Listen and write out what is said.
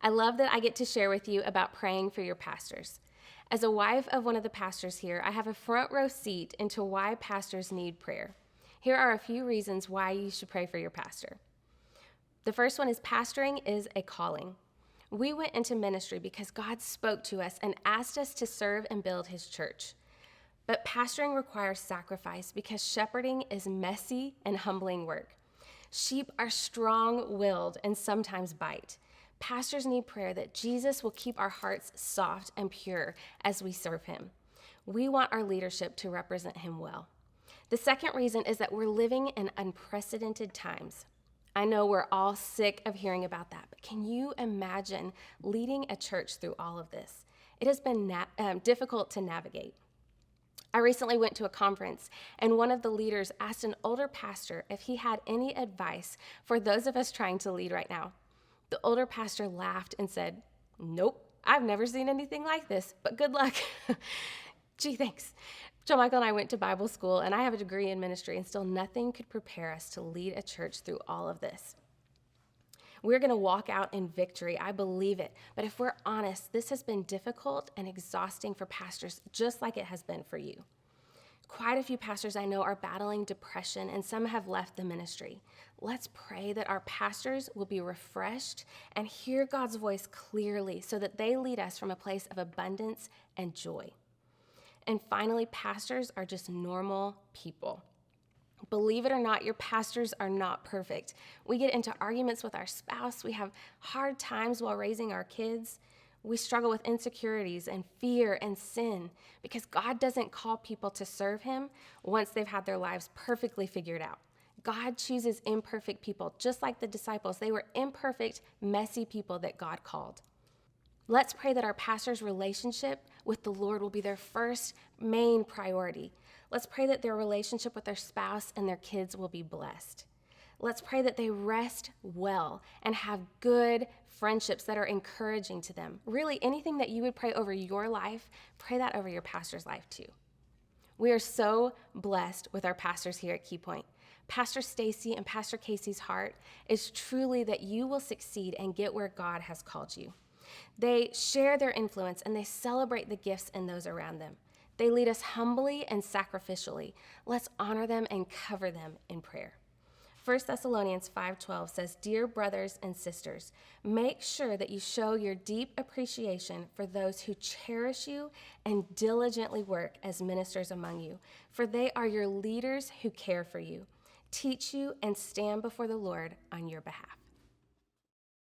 I love that I get to share with you about praying for your pastors. As a wife of one of the pastors here, I have a front row seat into why pastors need prayer. Here are a few reasons why you should pray for your pastor. The first one is pastoring is a calling. We went into ministry because God spoke to us and asked us to serve and build his church. But pastoring requires sacrifice because shepherding is messy and humbling work. Sheep are strong-willed and sometimes bite. Pastors need prayer that Jesus will keep our hearts soft and pure as we serve him. We want our leadership to represent him well. The second reason is that we're living in unprecedented times. I know we're all sick of hearing about that, but can you imagine leading a church through all of this? It has been difficult to navigate. I recently went to a conference, and one of the leaders asked an older pastor if he had any advice for those of us trying to lead right now. The older pastor laughed and said, "Nope, I've never seen anything like this, but good luck." Gee, thanks. John Michael and I went to Bible school, and I have a degree in ministry, and still nothing could prepare us to lead a church through all of this. We're going to walk out in victory. I believe it. But if we're honest, this has been difficult and exhausting for pastors, just like it has been for you. Quite a few pastors I know are battling depression, and some have left the ministry. Let's pray that our pastors will be refreshed and hear God's voice clearly so that they lead us from a place of abundance and joy. And finally, pastors are just normal people. Believe it or not, your pastors are not perfect. We get into arguments with our spouse. We have hard times while raising our kids. We struggle with insecurities and fear and sin because God doesn't call people to serve him once they've had their lives perfectly figured out. God chooses imperfect people, just like the disciples. They were imperfect, messy people that God called. Let's pray that our pastor's relationship with the Lord will be their first main priority. Let's pray that their relationship with their spouse and their kids will be blessed. Let's pray that they rest well and have good friendships that are encouraging to them. Really, anything that you would pray over your life, pray that over your pastor's life too. We are so blessed with our pastors here at Key Point. Pastor Stacy and Pastor Casey's heart is truly that you will succeed and get where God has called you. They share their influence and they celebrate the gifts in those around them. They lead us humbly and sacrificially. Let's honor them and cover them in prayer. 1 Thessalonians 5:12 says, "Dear brothers and sisters, make sure that you show your deep appreciation for those who cherish you and diligently work as ministers among you, for they are your leaders who care for you, teach you, and stand before the Lord on your behalf."